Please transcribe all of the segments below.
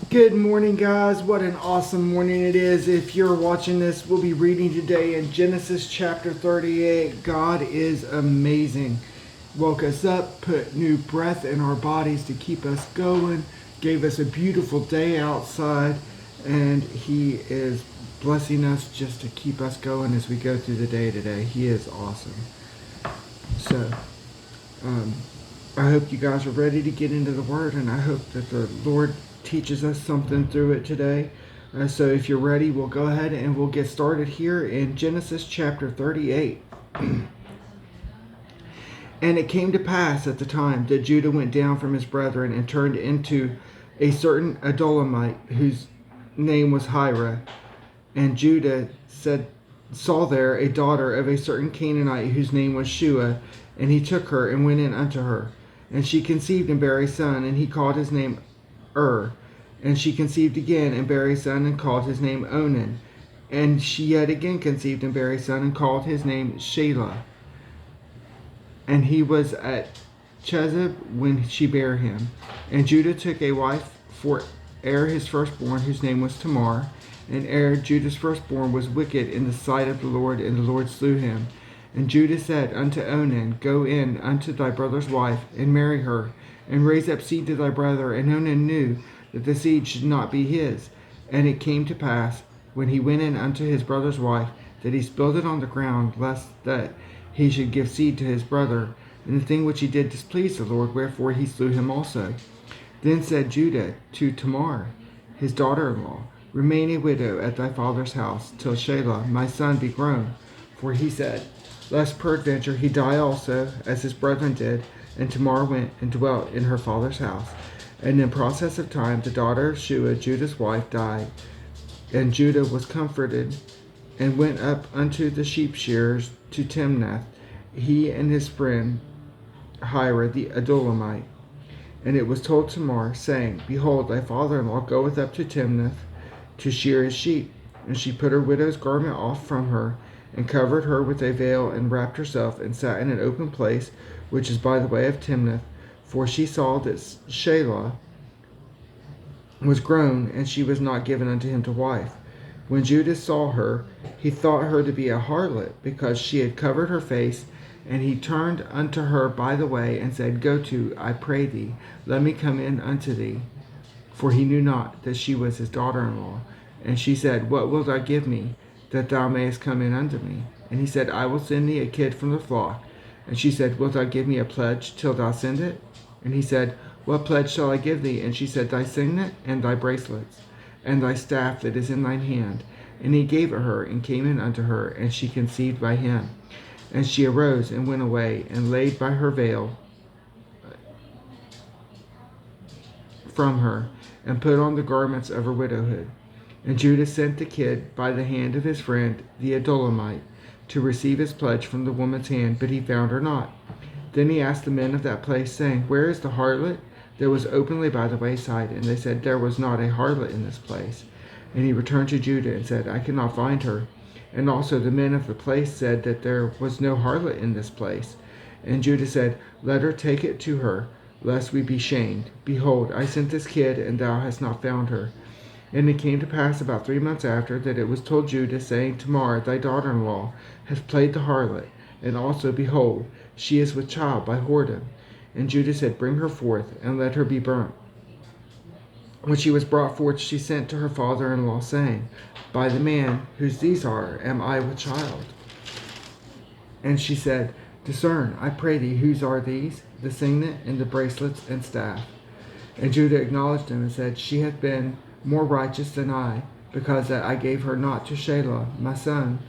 Good morning, guys. What an awesome morning it is. If you're watching this, we'll be reading today in Genesis chapter 38. God is amazing. Woke us up, put new breath in our bodies to keep us going, gave us a beautiful day outside, and He is blessing us just to keep us going as we go through the day today. He is awesome. So, I hope you guys are ready to get into the Word, and I hope that the Lord teaches us something through it today. So if you're ready, we'll go ahead and we'll get started here in Genesis chapter 38. And it came to pass at the time that Judah went down from his brethren and turned into a certain Adulamite whose name was Hira. And Judah saw there a daughter of a certain Canaanite whose name was Shua, and he took her and went in unto her. And she conceived and bare a son, and he called his name And she conceived again and bare a son, and called his name Onan. And she yet again conceived and bare a son, and called his name Shelah. And he was at Chezib when she bare him. And Judah took a wife for his firstborn, whose name was Tamar. And Judah's firstborn, was wicked in the sight of the Lord, and the Lord slew him. And Judah said unto Onan, Go in unto thy brother's wife, and marry her, and raise up seed to thy brother. And Onan knew that the seed should not be his. And it came to pass, when he went in unto his brother's wife, that he spilled it on the ground, lest that he should give seed to his brother. And the thing which he did displeased the Lord, wherefore he slew him also. Then said Judah to Tamar, his daughter-in-law, Remain a widow at thy father's house, till Shelah my son be grown. For he said, Lest peradventure he die also, as his brethren did. And Tamar went and dwelt in her father's house. And in process of time the daughter of Shua, Judah's wife, died. And Judah was comforted, and went up unto the sheep shearers to Timnath, he and his friend Hira the Adulamite. And it was told Tamar, saying, Behold, thy father-in-law goeth up to Timnath to shear his sheep. And she put her widow's garment off from her, and covered her with a veil, and wrapped herself, and sat in an open place, which is by the way of Timnath. For she saw that Shelah was grown, and she was not given unto him to wife. When Judah saw her, he thought her to be a harlot, because she had covered her face. And he turned unto her by the way, and said, Go to, I pray thee, let me come in unto thee. For he knew not that she was his daughter-in-law. And she said, What wilt thou give me, that thou mayest come in unto me? And he said, I will send thee a kid from the flock. And she said, Wilt thou give me a pledge till thou send it? And he said, What pledge shall I give thee? And she said, Thy signet, and thy bracelets, and thy staff that is in thine hand. And he gave it her, and came in unto her, and she conceived by him. And she arose and went away, and laid by her veil from her, and put on the garments of her widowhood. And Judah sent the kid by the hand of his friend the Adulamite to receive his pledge from the woman's hand, but he found her not. Then he asked the men of that place, saying, Where is the harlot that was openly by the wayside? And they said, There was not a harlot in this place. And he returned to Judah and said, I cannot find her. And also the men of the place said that there was no harlot in this place. And Judah said, Let her take it to her, lest we be shamed. Behold, I sent this kid, and thou hast not found her. And it came to pass about 3 months after, that it was told Judah, saying, Tamar, thy daughter-in-law, hath played the harlot, and also, behold, she is with child by whoredom. And Judah said, Bring her forth, and let her be burnt. When she was brought forth, she sent to her father-in-law, saying, By the man whose these are, am I with child? And she said, Discern, I pray thee, whose are these, the signet, and the bracelets, and staff? And Judah acknowledged him, and said, She hath been more righteous than I, because that I gave her not to Shelah my son.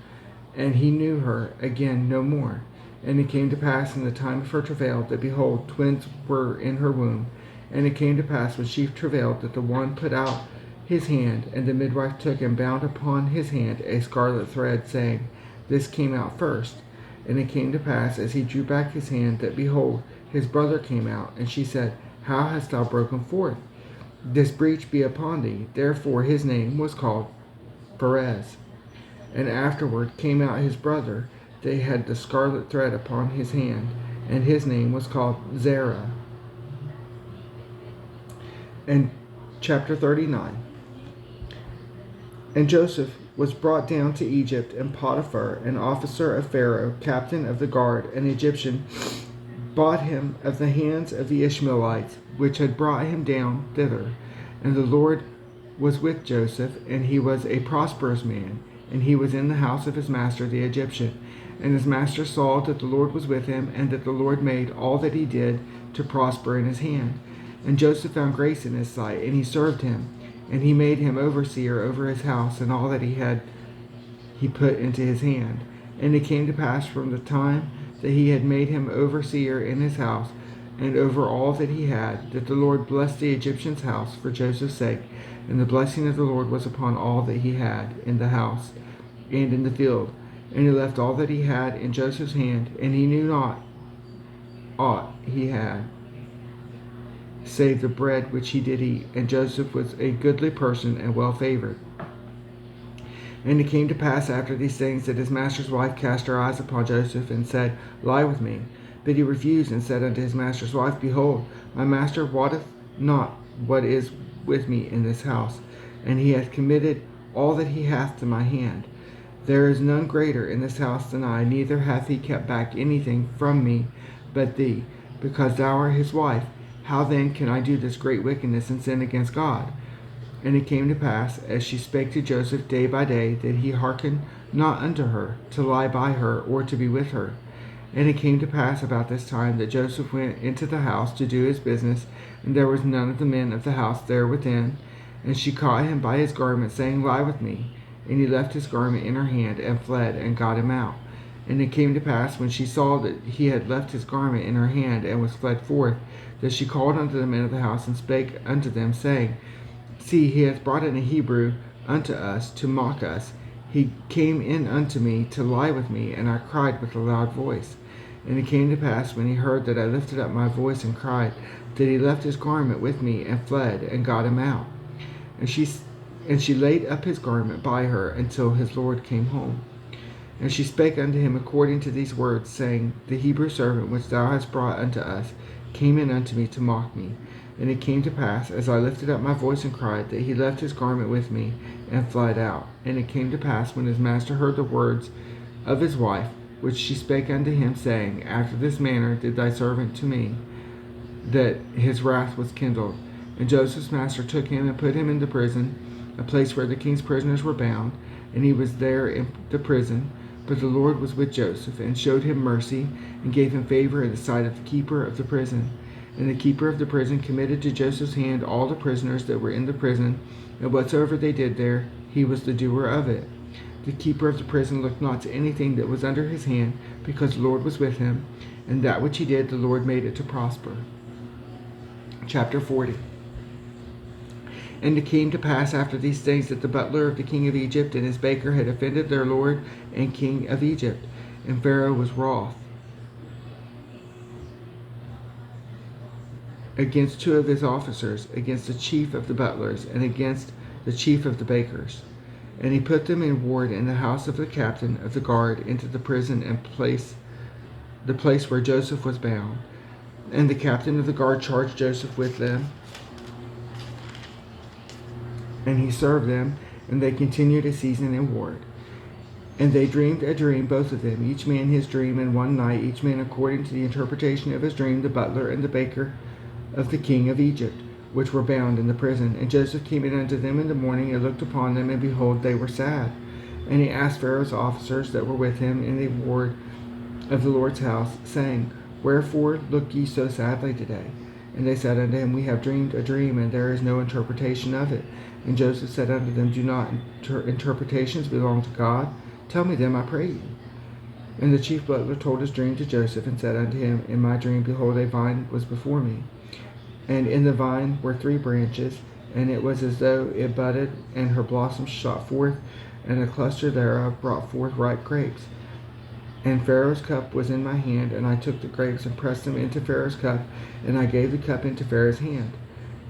And he knew her again no more. And it came to pass in the time of her travail, that, behold, twins were in her womb. And it came to pass, when she travailed, that the one put out his hand, and the midwife took and bound upon his hand a scarlet thread, saying, This came out first. And it came to pass, as he drew back his hand, that, behold, his brother came out. And she said, How hast thou broken forth? This breach be upon thee. Therefore his name was called Perez. And afterward came out his brother. They had the scarlet thread upon his hand, and his name was called Zerah. And Chapter 39. And Joseph was brought down to Egypt, and Potiphar, an officer of Pharaoh, captain of the guard, an Egyptian, bought him of the hands of the Ishmaelites, which had brought him down thither. And the Lord was with Joseph, and he was a prosperous man, and he was in the house of his master the Egyptian. And his master saw that the Lord was with him, and that the Lord made all that he did to prosper in his hand. And Joseph found grace in his sight, and he served him. And he made him overseer over his house, and all that he had he put into his hand. And it came to pass from the time that he had made him overseer in his house, and over all that he had, that the Lord blessed the Egyptian's house for Joseph's sake. And the blessing of the Lord was upon all that he had in the house and in the field. And he left all that he had in Joseph's hand, and he knew not aught he had, save the bread which he did eat. And Joseph was a goodly person and well favored. And it came to pass after these things that his master's wife cast her eyes upon Joseph, and said, Lie with me. But he refused, and said unto his master's wife, Behold, my master wotteth not what is with me in this house, and he hath committed all that he hath to my hand. There is none greater in this house than I, neither hath he kept back anything from me but thee, because thou art his wife. How then can I do this great wickedness and sin against God? And it came to pass, as she spake to Joseph day by day, that he hearkened not unto her, to lie by her, or to be with her. And it came to pass about this time that Joseph went into the house to do his business, and there was none of the men of the house there within. And she caught him by his garment, saying, Lie with me. And he left his garment in her hand, and fled, and got him out. And it came to pass, when she saw that he had left his garment in her hand, and was fled forth, that she called unto the men of the house, and spake unto them, saying, See, he hath brought in a Hebrew unto us to mock us. He came in unto me to lie with me, and I cried with a loud voice. And it came to pass, when he heard that I lifted up my voice and cried, that he left his garment with me, and fled, and got him out. And she laid up his garment by her until his Lord came home. And she spake unto him according to these words, saying, The Hebrew servant which thou hast brought unto us came in unto me to mock me. And it came to pass, as I lifted up my voice and cried, that he left his garment with me, and fled out. And it came to pass, when his master heard the words of his wife, which she spake unto him, saying, After this manner did thy servant to me, that his wrath was kindled. And Joseph's master took him and put him into prison, a place where the king's prisoners were bound, and he was there in the prison. But the Lord was with Joseph, and showed him mercy, and gave him favor in the sight of the keeper of the prison. And the keeper of the prison committed to Joseph's hand all the prisoners that were in the prison, and whatsoever they did there, he was the doer of it. The keeper of the prison looked not to anything that was under his hand, because the Lord was with him, and that which he did, the Lord made it to prosper. Chapter 40. And it came to pass after these things that the butler of the king of Egypt and his baker had offended their lord and king of Egypt, and Pharaoh was wroth against two of his officers, against the chief of the butlers, and against the chief of the bakers. And he put them in ward in the house of the captain of the guard into the prison, and the place where Joseph was bound. And the captain of the guard charged Joseph with them, and he served them, and they continued a season in ward. And they dreamed a dream, both of them, each man his dream in one night, each man according to the interpretation of his dream, the butler and the baker of the king of Egypt, which were bound in the prison. And Joseph came in unto them in the morning, and looked upon them, and behold, they were sad. And he asked Pharaoh's officers that were with him in the ward of the Lord's house, saying, Wherefore look ye so sadly today? And they said unto him, We have dreamed a dream, and there is no interpretation of it. And Joseph said unto them, Do not interpretations belong to God? Tell me them, I pray you. And the chief butler told his dream to Joseph, and said unto him, In my dream, behold, a vine was before me. And in the vine were 3 branches, and it was as though it budded, and her blossoms shot forth, and a cluster thereof brought forth ripe grapes. And Pharaoh's cup was in my hand, and I took the grapes and pressed them into Pharaoh's cup, and I gave the cup into Pharaoh's hand.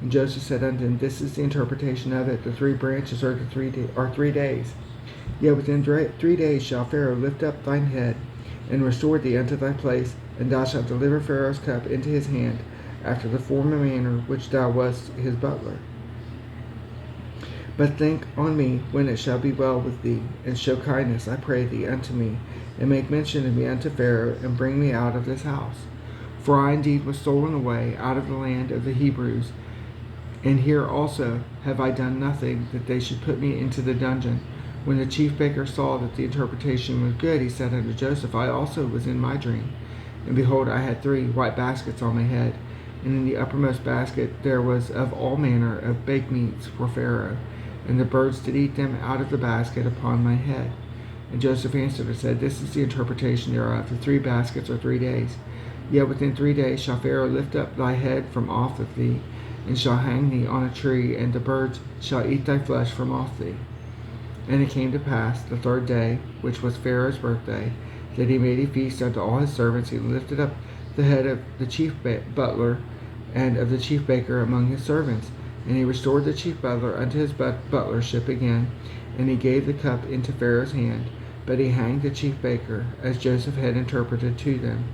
And Joseph said unto him, This is the interpretation of it. The 3 branches are 3 days. Yet within 3 days shall Pharaoh lift up thine head, and restore thee unto thy place, and thou shalt deliver Pharaoh's cup into his hand, after the former manner which thou wast his butler. But think on me when it shall be well with thee, and show kindness, I pray thee, unto me, and make mention of me unto Pharaoh, and bring me out of this house. For I indeed was stolen away out of the land of the Hebrews, and here also have I done nothing, that they should put me into the dungeon. When the chief baker saw that the interpretation was good, he said unto Joseph, I also was in my dream, and behold, I had 3 white baskets on my head, and in the uppermost basket there was of all manner of baked meats for Pharaoh, and the birds did eat them out of the basket upon my head. And Joseph answered and said, This is the interpretation thereof. The 3 baskets are 3 days. Yet within 3 days shall Pharaoh lift up thy head from off of thee, and shall hang thee on a tree, and the birds shall eat thy flesh from off thee. And it came to pass the 3rd day, which was Pharaoh's birthday, that he made a feast unto all his servants. He lifted up the head of the chief butler and of the chief baker among his servants. And he restored the chief butler unto his butlership again, and he gave the cup into Pharaoh's hand. But he hanged the chief baker, as Joseph had interpreted to them.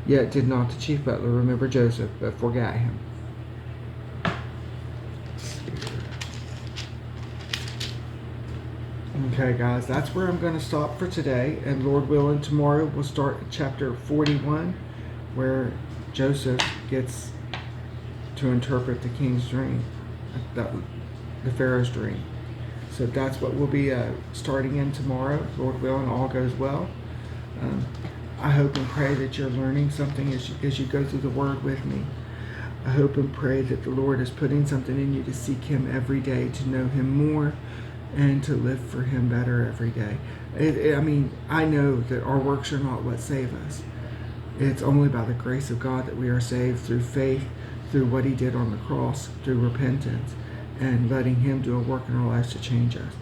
Yet did not the chief butler remember Joseph, but forgat him. Okay, guys, that's where I'm going to stop for today. And Lord willing, tomorrow we'll start at chapter 41, where Joseph gets to interpret the king's dream, the Pharaoh's dream. So that's what we'll be starting in tomorrow. Lord willing, all goes well. I hope and pray that you're learning something as you go through the Word with me. I hope and pray that the Lord is putting something in you to seek Him every day, to know Him more, and to live for Him better every day. I know that our works are not what save us. It's only by the grace of God that we are saved, through faith, through what He did on the cross, through repentance, and letting Him do a work in our lives to change us.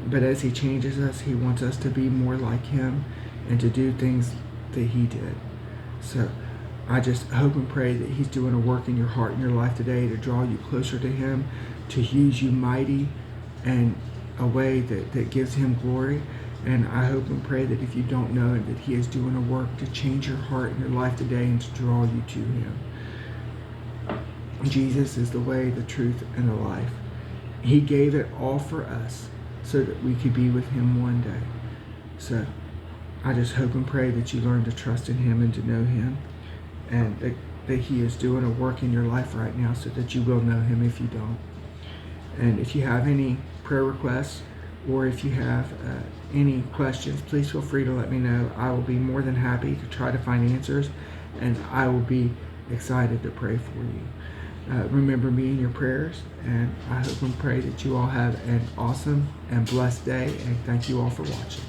But as He changes us, He wants us to be more like Him and to do things that He did. So I just hope and pray that He's doing a work in your heart and your life today to draw you closer to Him, to use you mighty and a way that gives Him glory. And I hope and pray that if you don't know it, that He is doing a work to change your heart and your life today and to draw you to Him. Jesus is the way, the truth, and the life. He gave it all for us so that we could be with Him one day. So I just hope and pray that you learn to trust in Him and to know Him, and that He is doing a work in your life right now so that you will know Him if you don't. And if you have any prayer requests, or if you have any questions, please feel free to let me know. I will be more than happy to try to find answers, and I will be excited to pray for you. Remember me in your prayers, and I hope and pray that you all have an awesome and blessed day, and thank you all for watching.